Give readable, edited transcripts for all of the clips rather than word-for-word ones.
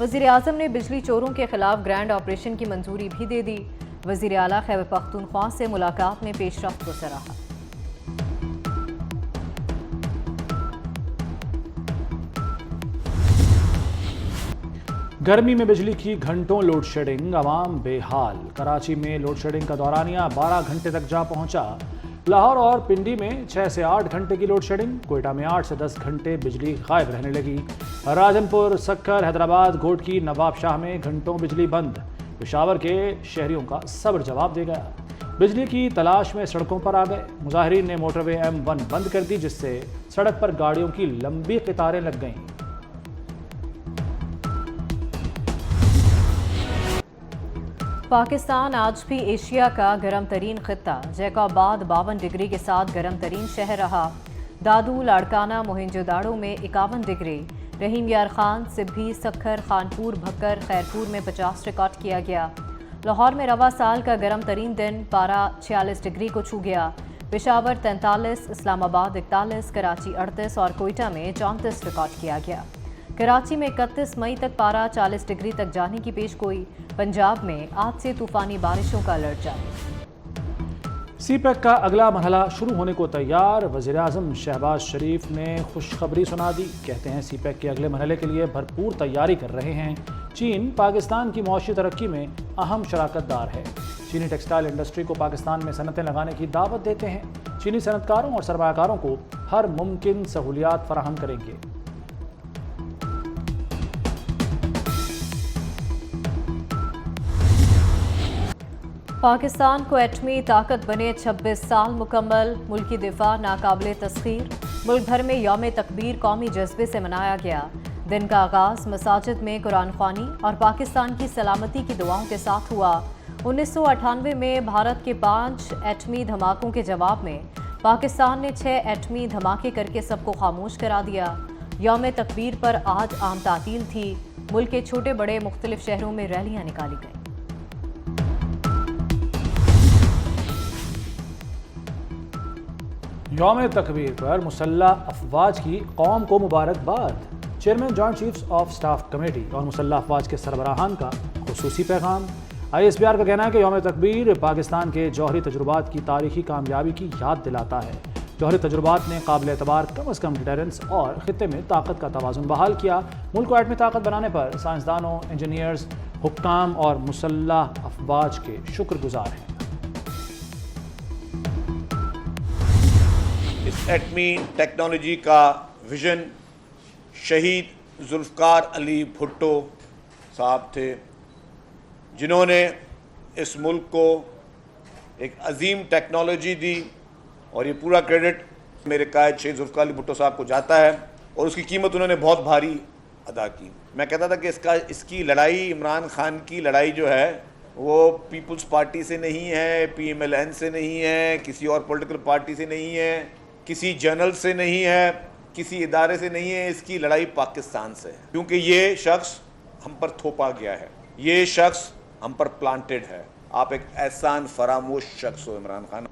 وزیر اعظم نے بجلی چوروں کے خلاف گرینڈ آپریشن کی منظوری بھی دے دی۔ وزیر اعلیٰ خیبر پختونخوا سے ملاقات میں پیش رفت کو سراہا۔ گرمی میں بجلی کی گھنٹوں لوڈ شیڈنگ، عوام بے حال۔ کراچی میں لوڈ شیڈنگ کا دورانیہ 12 گھنٹے تک جا پہنچا۔ لاہور اور پنڈی میں 6 سے 8 گھنٹے کی لوڈ شیڈنگ، کوئٹہ میں 8 سے 10 گھنٹے بجلی غائب رہنے لگی۔ راجن پور، سکھر، حیدرآباد، گھوٹکی، نواب شاہ میں گھنٹوں بجلی بند۔ پشاور کے شہریوں کا صبر جواب دے گیا، بجلی کی تلاش میں سڑکوں پر آ گئے۔ مظاہرین نے موٹر وے M1 بند کر دی، جس سے سڑک پر گاڑیوں کی لمبی قطاریں لگ گئیں۔ پاکستان آج بھی ایشیا کا گرم ترین خطہ، جیکوباد 52 ڈگری کے ساتھ گرم ترین شہر رہا۔ دادو، لاڑکانہ، موہنجو داڑو میں 51 ڈگری، رحیم یار خان، سبھی، سکھر، خانپور، بھکر، خیرپور میں 50 ریکارڈ کیا گیا۔ لاہور میں رواں سال کا گرم ترین دن، پارہ 46 ڈگری کو چھو گیا۔ پشاور 43، اسلام آباد 41، کراچی 38 اور کوئٹہ میں 34 ریکارڈ کیا گیا۔ کراچی میں 31 مئی تک پارہ 40 ڈگری تک جانے کی پیش گوئی۔ پنجاب میں آج سے طوفانی بارشوں کا الرٹ جاری۔ سی پیک کا اگلا مرحلہ شروع ہونے کو تیار، وزیر اعظم شہباز شریف نے خوشخبری سنا دی۔ کہتے ہیں سی پیک کے اگلے مرحلے کے لیے بھرپور تیاری کر رہے ہیں۔ چین پاکستان کی معاشی ترقی میں اہم شراکت دار ہے۔ چینی ٹیکسٹائل انڈسٹری کو پاکستان میں صنعتیں لگانے کی دعوت دیتے ہیں۔ چینی صنعت کاروں اور سرمایہ کاروں کو ہر ممکن سہولیات فراہم کریں گے۔ پاکستان کو ایٹمی طاقت بنے 26 سال مکمل، ملکی دفاع ناقابل تسخیر۔ ملک بھر میں یوم تکبیر قومی جذبے سے منایا گیا۔ دن کا آغاز مساجد میں قرآن خوانی اور پاکستان کی سلامتی کی دعاؤں کے ساتھ ہوا۔ 1998 میں بھارت کے 5 ایٹمی دھماکوں کے جواب میں پاکستان نے 6 ایٹمی دھماکے کر کے سب کو خاموش کرا دیا۔ یوم تکبیر پر آج عام تعطیل تھی۔ ملک کے چھوٹے بڑے مختلف شہروں میں ریلیاں نکالی گئیں۔ یوم تکبیر پر مسلح افواج کی قوم کو مبارکباد۔ Chairman joint chiefs of staff committee اور مسلح افواج کے سربراہان کا خصوصی پیغام۔ ISPR کا کہنا ہے کہ یوم تکبیر پاکستان کے جوہری تجربات کی تاریخی کامیابی کی یاد دلاتا ہے۔ جوہری تجربات نے قابل اعتبار کم از کم ڈیٹرنس اور خطے میں طاقت کا توازن بحال کیا۔ ملک کو ایٹمی طاقت بنانے پر سائنسدانوں، انجینئرز، حکام اور مسلح افواج کے شکر گزار ہیں۔ اس ایٹمی ٹیکنالوجی کا ویژن شہید ذوالفقار علی بھٹو صاحب تھے، جنہوں نے اس ملک کو ایک عظیم ٹیکنالوجی دی، اور یہ پورا کریڈٹ میرے قائد شہید ذوالفقار علی بھٹو صاحب کو جاتا ہے، اور اس کی قیمت انہوں نے بہت بھاری ادا کی۔ میں کہتا تھا کہ اس کی لڑائی، عمران خان کی لڑائی جو ہے وہ پیپلز پارٹی سے نہیں ہے، PMLN سے نہیں ہے، کسی اور پولیٹیکل پارٹی سے نہیں ہے، کسی جرنل سے نہیں ہے، کسی ادارے سے نہیں ہے، اس کی لڑائی پاکستان سے ہے، کیونکہ یہ شخص ہم پر تھوپا گیا ہے، یہ شخص ہم پر پلانٹڈ ہے۔ آپ ایک احسان فراموش شخص ہو عمران خان۔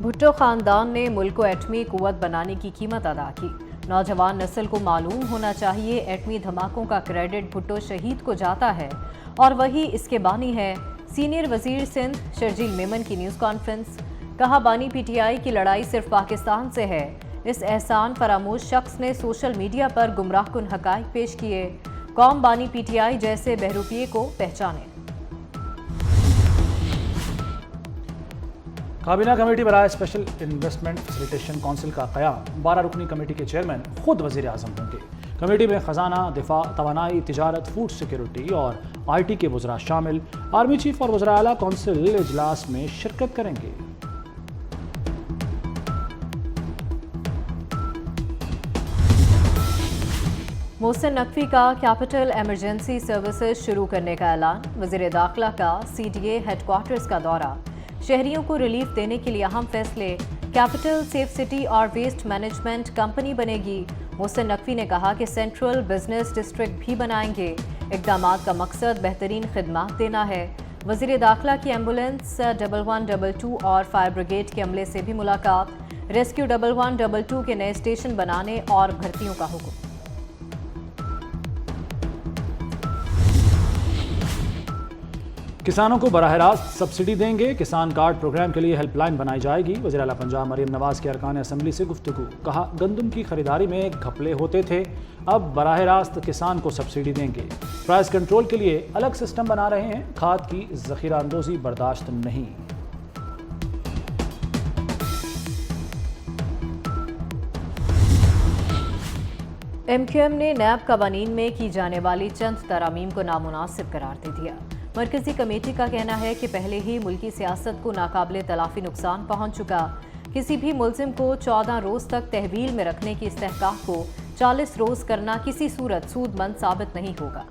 بھٹو خاندان نے ملک کو ایٹمی قوت بنانے کی قیمت ادا کی۔ نوجوان نسل کو معلوم ہونا چاہیے ایٹمی دھماکوں کا کریڈٹ بھٹو شہید کو جاتا ہے اور وہی اس کے بانی ہے۔ سینئر وزیر سندھ شرجیل میمن کی نیوز کانفرنس۔ کہا بانی PTI کی لڑائی صرف پاکستان سے ہے۔ اس احسان فراموش شخص نے سوشل میڈیا پر گمراہ کن حقائق پیش کیے۔ قوم بانی PTI جیسے بہروپیے کو پہچانے۔ کابینہ کمیٹی برائے اسپیشل انویسٹمنٹ فیسیلیٹیشن کونسل کا قیام۔ 12 رکنی کمیٹی کے چیئرمین خود وزیر اعظم ہوں گے۔ کمیٹی میں خزانہ، دفاع، توانائی، تجارت، فوڈ سیکیورٹی اور IT کے وزراء شامل۔ آرمی چیف اور وزراء اعلیٰ کونسل اجلاس میں شرکت کریں گے۔ محسن نقوی کا کیپٹل ایمرجنسی سروسز شروع کرنے کا اعلان۔ وزیر داخلہ کا CDA ہیڈ کوارٹرز کا دورہ۔ شہریوں کو ریلیف دینے کے لیے اہم فیصلے۔ کیپٹل سیف سٹی اور ویسٹ مینجمنٹ کمپنی بنے گی۔ محسن نقوی نے کہا کہ سینٹرل بزنس ڈسٹرکٹ بھی بنائیں گے۔ اقدامات کا مقصد بہترین خدمات دینا ہے۔ وزیر داخلہ کی ایمبولینس 1122 اور فائر بریگیڈ کے عملے سے بھی ملاقات۔ ریسکیو 1122 کے نئے اسٹیشن بنانے اور بھرتیوں کا حکم۔ کسانوں کو براہ راست سبسڈی دیں گے، کسان کارڈ پروگرام کے لیے ہیلپ لائن بنائی جائے گی۔ وزیر اعلیٰ پنجاب مریم نواز کے ارکان اسمبلی سے گفتگو، کہا گندم کی خریداری میں گھپلے ہوتے تھے، اب براہ راست کسان کو سبسڈی دیں گے۔ پرائس کنٹرول کے لیے الگ سسٹم بنا رہے ہیں، کھاد کی ذخیرہ اندوزی برداشت نہیں۔ ایم کیو ایم نے نیب قوانین میں کی جانے والی چند ترامیم کو نامناسب قرار دے دیا۔ مرکزی کمیٹی کا کہنا ہے کہ پہلے ہی ملکی سیاست کو ناقابل تلافی نقصان پہنچ چکا، کسی بھی ملزم کو 14 روز تک تحویل میں رکھنے کی استحقاق کو 40 روز کرنا کسی صورت سود مند ثابت نہیں ہوگا۔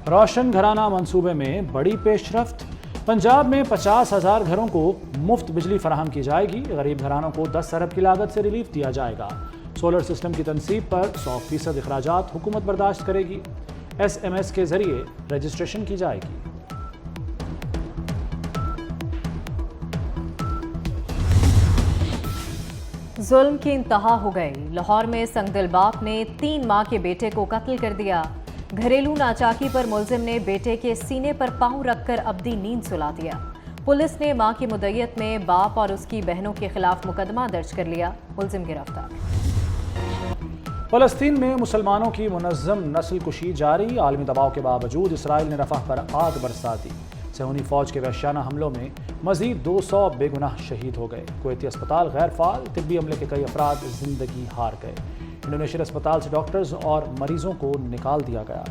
روشن گھرانہ منصوبے میں بڑی پیش رفت، پنجاب میں 50,000 گھروں کو مفت بجلی فراہم کی جائے گی، غریب گھرانوں کو 10 ارب کی لاگت سے ریلیف دیا جائے گا۔ سولر سسٹم کی تنصیب پر 100% اخراجات حکومت برداشت کرے گی، SMS کے ذریعے رجسٹریشن کی جائے گی۔ ظلم کی انتہا ہو گئی، لاہور میں سنگدل باپ نے 3 ماہ کے بیٹے کو قتل کر دیا۔ گھریلو ناچاکی پر ملزم نے بیٹے کے سینے پر پاؤں رکھ کر ابدی نیند سلا دیا۔ پولیس نے ماں کی مدعیت میں باپ اور اس کی بہنوں کے خلاف مقدمہ درج کر لیا، ملزم گرفتار۔ فلسطین میں مسلمانوں کی منظم نسل کشی جاری، عالمی دباؤ کے باوجود اسرائیل نے رفح پر آگ برسا دی۔ صہیونی فوج کے وحشیانہ حملوں میں مزید 200 بے گناہ شہید ہو گئے۔ کویتی اسپتال غیر فعال، طبی عملے کے کئی افراد زندگی ہار گئے۔ انڈونیشین اسپتال سے ڈاکٹرز اور مریضوں کو نکال دیا گیا۔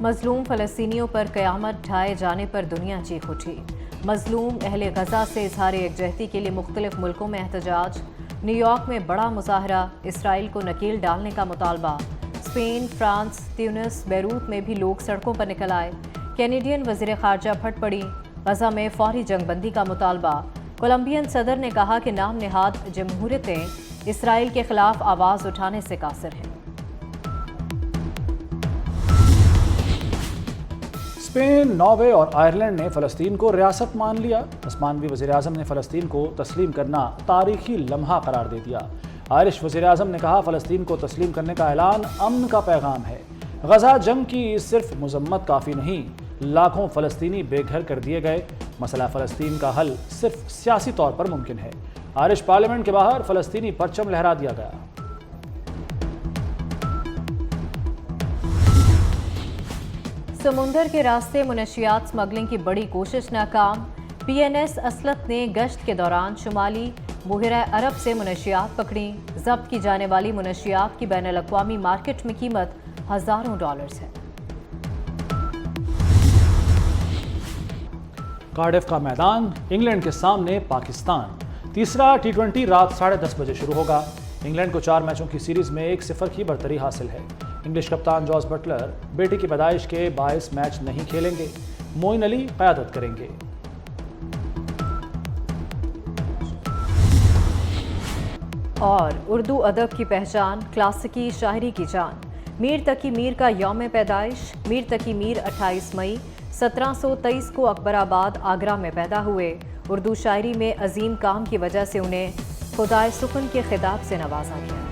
مظلوم فلسطینیوں پر قیامت ڈھائے جانے پر دنیا چیخ اٹھی۔ مظلوم اہل غزہ سے اظہار یکجہتی کے لیے مختلف ملکوں میں احتجاج، نیو یارک میں بڑا مظاہرہ، اسرائیل کو نکیل ڈالنے کا مطالبہ، اسپین، فرانس، تیونس، بیروت میں بھی لوگ سڑکوں پر نکل آئے۔ کینیڈین وزیر خارجہ پھٹ پڑی، غزہ میں فوری جنگ بندی کا مطالبہ۔ کولمبین صدر نے کہا کہ نام نہاد جمہوریتیں اسرائیل کے خلاف آواز اٹھانے سے قاصر ہیں۔ اسپین، ناروے اور آئرلینڈ نے فلسطین کو ریاست مان لیا۔ عثمانوی وزیر اعظم نے فلسطین کو تسلیم کرنا تاریخی لمحہ قرار دے دیا۔ آئرش وزیر اعظم نے کہا فلسطین کو تسلیم کرنے کا اعلان امن کا پیغام ہے۔ غزہ جنگ کی صرف مذمت کافی نہیں، لاکھوں فلسطینی بے گھر کر دیے گئے۔ مسئلہ فلسطین کا حل صرف سیاسی طور پر ممکن ہے۔ آئرش پارلیمنٹ کے باہر فلسطینی پرچم لہرا دیا گیا۔ سمندر کے راستے منشیات سمگلنگ کی بڑی کوشش ناکام، PNS اسلط نے گشت کے دوران شمالی بحیرہ عرب سے منشیات پکڑیں۔ ضبط کی جانے والی منشیات کی بین الاقوامی مارکیٹ میں قیمت ہزاروں ڈالرز ہے۔ کارڈف کا میدان، انگلینڈ کے سامنے پاکستان۔ تیسرا T20 رات 10:30 بجے شروع ہوگا۔ انگلینڈ کو 4 میچوں کی سیریز میں 1-0 کی برتری حاصل ہے۔ انگلش کپتان جوز بٹلر بیٹی کی پیدائش کے باعث میچ نہیں کھیلیں گے، معین علی قیادت کریں گے۔ اور اردو ادب کی پہچان، کلاسیکی شاعری کی جان، میر تقی میر کا یوم پیدائش۔ میر تقی میر 28 مئی 1723 کو اکبر آباد، آگرہ میں پیدا ہوئے۔ اردو شاعری میں عظیم کام کی وجہ سے انہیں خدائے سخن کے خطاب سے نوازا گیا۔